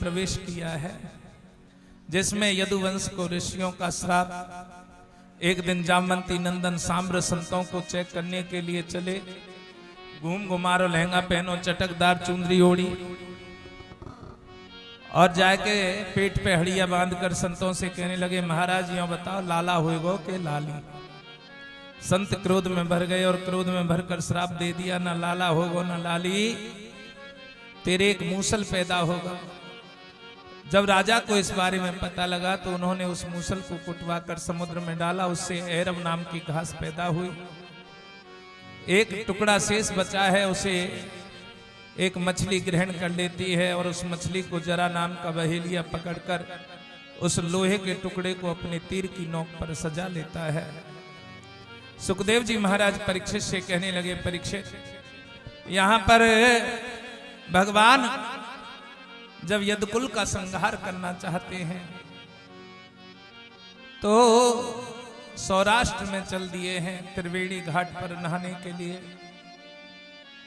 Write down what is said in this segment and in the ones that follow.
प्रवेश किया है, जिसमें यदुवंश को ऋषियों का श्राप। एक दिन जामवंती नंदन सांब्र संतों को चेक करने के लिए चले। घूम घुमारो लहंगा पहनो, चटकदार चुंदरी ओढ़ी और जाके पेट पे हड़िया बांधकर संतों से कहने लगे, महाराज यूं बताओ लाला होएगो के लाली। संत क्रोध में भर गए और क्रोध में भरकर श्राप दे दिया, ना लाला होगो ना लाली, तेरे एक मूसल पैदा होगा। जब राजा को इस बारे में पता लगा तो उन्होंने उस मूसल को कुटवा कर समुद्र में डाला, उससे एरव नाम की घास पैदा हुई। एक टुकड़ा शेष बचा है, उसे एक मछली ग्रहण कर लेती है और उस मछली को जरा नाम का बहेलिया पकड़कर उस लोहे के टुकड़े को अपने तीर की नोक पर सजा लेता है। सुखदेव जी महाराज परीक्षित से कहने लगे, परीक्षित यहां पर भगवान जब यदुकुल का संहार करना चाहते हैं तो सौराष्ट्र में चल दिए हैं त्रिवेणी घाट पर नहाने के लिए।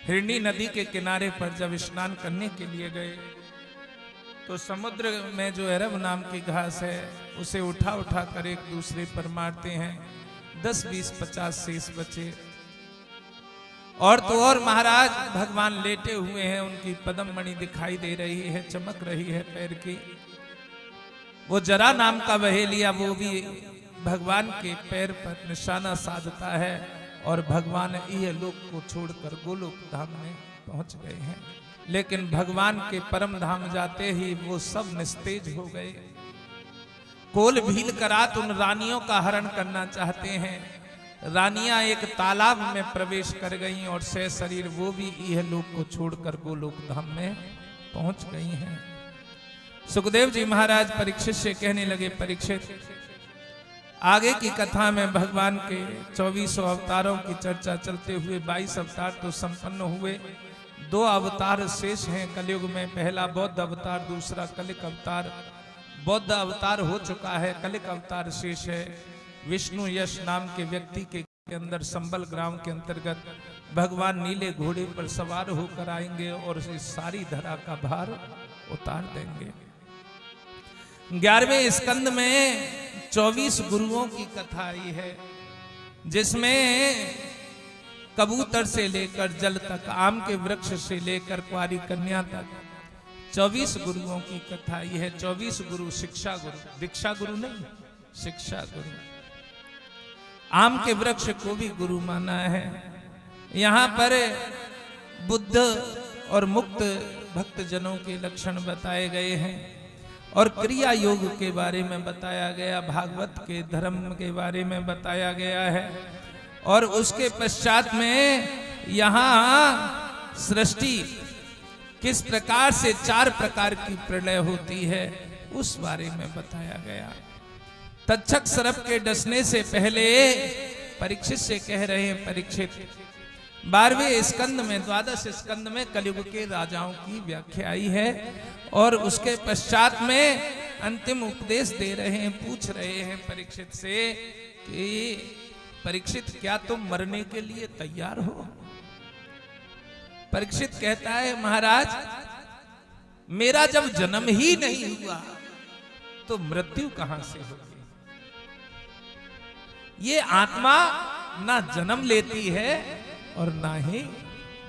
हिरणी नदी के किनारे पर जब स्नान करने के लिए गए तो समुद्र में जो एरव नाम की घास है उसे उठा उठा कर एक दूसरे पर मारते हैं। 10, 20, 50 शेष बचे। और तो और महाराज भगवान लेटे हुए हैं, उनकी पदम मणि दिखाई दे रही है, चमक रही है पैर की। वो जरा नाम का बहेलिया वो भी भगवान के पैर पर निशाना साधता है और भगवान यह लोक को छोड़कर गोलोक धाम में पहुंच गए हैं। लेकिन भगवान के परम धाम जाते ही वो सब निस्तेज हो गए। कोल भील करात उन रानियों का हरण करना चाहते हैं। रानियां एक तालाब में प्रवेश कर गईं और से शरीर वो भी यह लोक को छोड़कर गोलोक धाम में पहुंच गई हैं। सुखदेव जी महाराज परीक्षित से कहने लगे, परीक्षित आगे की कथा में भगवान के 2400 अवतारों की चर्चा चलते हुए 22 अवतार तो संपन्न हुए, 2 अवतार शेष हैं कलयुग में। पहला बौद्ध अवतार, दूसरा कलिक अवतार। बौद्ध अवतार हो चुका है, कलिक अवतार शेष है। विष्णु यश नाम के व्यक्ति के अंदर संबल ग्राम के अंतर्गत भगवान नीले घोड़े पर सवार होकर आएंगे और इस सारी धरा का भार उतार देंगे। 11वें स्कंद में 24 गुरुओं की कथा आई है, जिसमें कबूतर से लेकर जल तक, आम के वृक्ष से लेकर कुंवारी कन्या तक 24 गुरुओं की कथा आई है। 24 गुरु, शिक्षा गुरु, दीक्षा गुरु नहीं, शिक्षा गुरु। आम के वृक्ष को भी गुरु माना है। यहां पर बुद्ध और मुक्त भक्त जनों के लक्षण बताए गए हैं और क्रिया योग के बारे में बताया गया, भागवत के धर्म के बारे में बताया गया है। और उसके पश्चात में यहाँ सृष्टि किस प्रकार से 4 प्रकार की प्रलय होती है उस बारे में बताया गया। तक्षक सर्प के डसने से पहले परीक्षित से कह रहे हैं, परीक्षित 12वें स्कंद में, 12 स्कंद में कलयुग के राजाओं की व्याख्या आई है और उसके पश्चात में अंतिम उपदेश दे रहे हैं। पूछ रहे हैं परीक्षित से कि परीक्षित क्या तुम मरने के लिए तैयार हो? परीक्षित कहता है, महाराज मेरा जब जन्म ही नहीं हुआ तो मृत्यु कहां से होगी? ये आत्मा ना जन्म लेती है और ना ही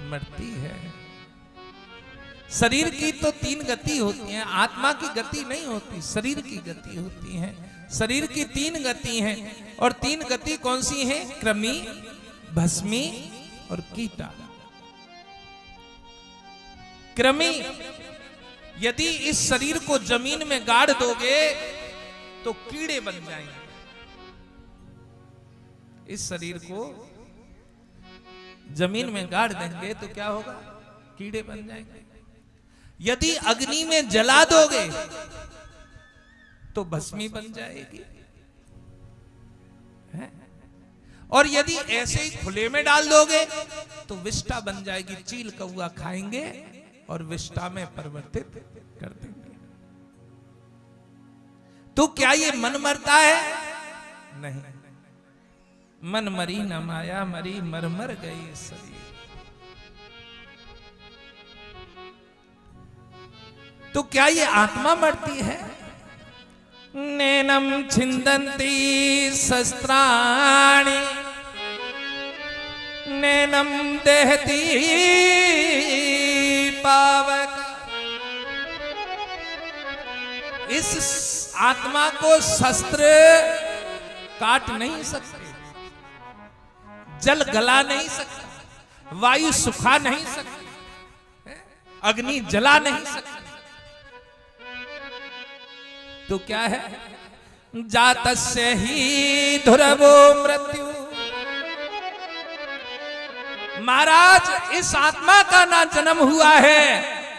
मरती है। शरीर की तो 3 गति होती है, आत्मा की गति नहीं होती, शरीर की गति होती है। शरीर की 3 गति हैं और 3 गति कौन सी हैं? कृमि, भस्मी और कीटा। कृमि, यदि इस शरीर को जमीन में गाड़ दोगे तो कीड़े बन जाएंगे। इस शरीर को जमीन में गाड़ देंगे तो क्या होगा? कीड़े बन जाएंगे। यदि अग्नि में जला दोगे तो भस्मी बन जाएगी है? और यदि ऐसे ही खुले में डाल दोगे तो विष्ठा बन जाएगी। चील कौआ खाएंगे और विष्ठा में परिवर्तित कर देंगे। तो क्या ये मन मरता है? नहीं, मन मरी न माया मरी, मर मर गई शरीर। तो क्या ये आत्मा मरती है? नैनम छिंदंती शस्त्राणि नैनम देहती पावक। इस आत्मा को शस्त्र काट नहीं सकते, जल गला नहीं सकता, वायु सुखा नहीं सकती, अग्नि जला नहीं सकती। तो क्या है? जातस्य ही ध्रुवो मृत्यु। महाराज, इस आत्मा का ना जन्म हुआ है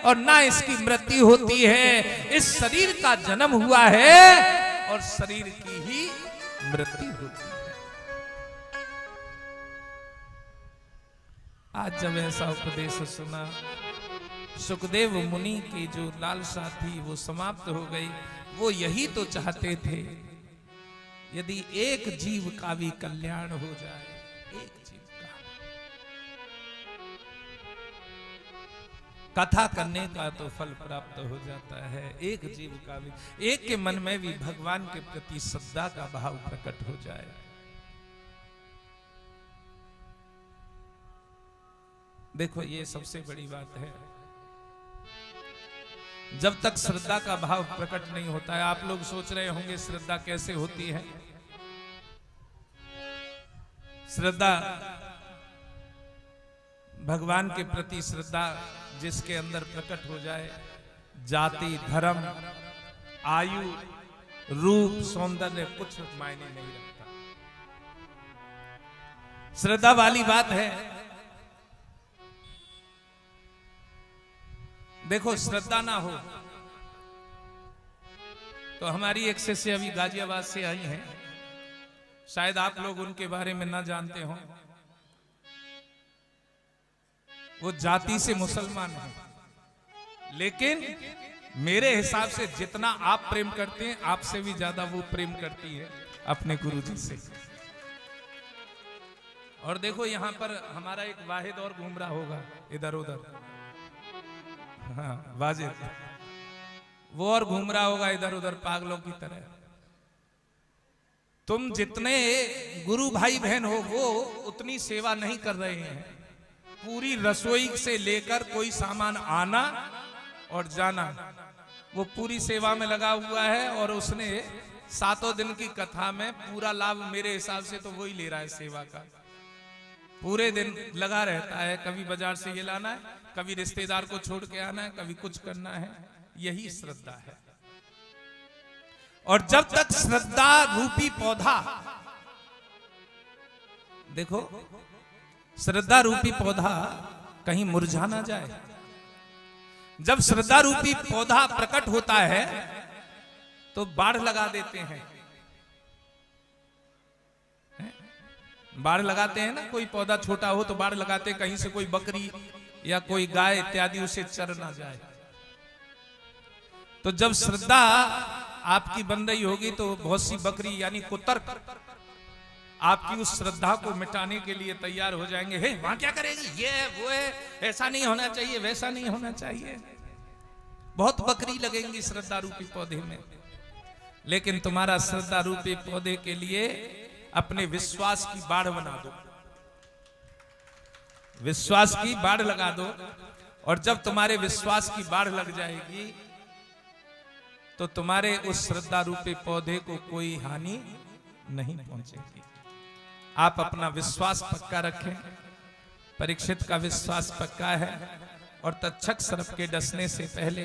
और ना इसकी मृत्यु होती है। इस शरीर का जन्म हुआ है और शरीर की ही मृत्यु होती है। आज जब ऐसा उपदेश सुना, सुखदेव मुनि की जो लालसा थी वो समाप्त हो गई। वो यही तो चाहते थे, यदि एक जीव का भी कल्याण हो जाए, एक जीव का कथा करने का तो फल प्राप्त हो जाता है। एक जीव का भी, एक के मन में भी भगवान के प्रति श्रद्धा का भाव प्रकट हो जाए। देखो, ये सबसे बड़ी बात है। जब तक श्रद्धा का भाव प्रकट नहीं होता है, आप लोग सोच रहे होंगे श्रद्धा कैसे होती है। श्रद्धा, भगवान के प्रति श्रद्धा जिसके अंदर प्रकट हो जाए, जाति, धर्म, आयु, रूप, सौंदर्य कुछ मायने नहीं रखता। श्रद्धा वाली बात है। देखो, श्रद्धा ना हो तो हमारी एक शिष्य अभी गाजियाबाद से आई हैं, शायद आप लोग उनके बारे में ना जानते हो। वो जाति से मुसलमान है, लेकिन मेरे हिसाब से जितना आप प्रेम करते हैं, आपसे भी ज्यादा वो प्रेम करती है अपने गुरुजी से। और देखो, यहां पर हमारा एक वाहिद और घूम रहा होगा इधर उधर, हाँ वाजिद, वो और घूम रहा होगा इधर उधर पागलों की तरह। तुम जितने गुरु भाई बहन हो, वो उतनी सेवा नहीं कर रहे हैं। पूरी रसोई से लेकर कोई सामान आना और जाना, वो पूरी सेवा में लगा हुआ है। और उसने 7 दिन की कथा में पूरा लाभ मेरे हिसाब से तो वही ले रहा है सेवा का। पूरे दिन लगा रहता है, कभी बाजार से ये लाना है, कभी रिश्तेदार को छोड़ के आना है, कभी कुछ करना है। यही श्रद्धा है। और जब तक श्रद्धा रूपी पौधा, देखो, श्रद्धा रूपी पौधा कहीं मुरझा ना जाए। जब श्रद्धा रूपी पौधा प्रकट होता है तो बाढ़ लगा देते हैं। बाढ़ लगाते हैं ना, कोई पौधा छोटा हो तो बाढ़ लगाते, कहीं से कोई बकरी या कोई गाय इत्यादि उसे चर ना जाए। तो जब श्रद्धा आपकी बन रही होगी तो बहुत सी बकरी यानी कुतर्क आपकी उस श्रद्धा को मिटाने के लिए तैयार हो जाएंगे। हे, वहां क्या करेगी, ये वो है, ऐसा नहीं होना चाहिए, वैसा नहीं होना चाहिए। बहुत बकरी लगेंगी श्रद्धा रूपी पौधे में। लेकिन तुम्हारा श्रद्धा रूपी पौधे के लिए अपने विश्वास की बाढ़ बना दो, विश्वास की बाढ़ लगा दो। और जब तुम्हारे विश्वास की बाढ़ लग जाएगी तो तुम्हारे उस श्रद्धा रूपी पौधे को कोई हानि नहीं पहुंचेगी। आप अपना विश्वास पक्का रखें। परीक्षित का विश्वास पक्का है और तक्षक सर्प के डसने से पहले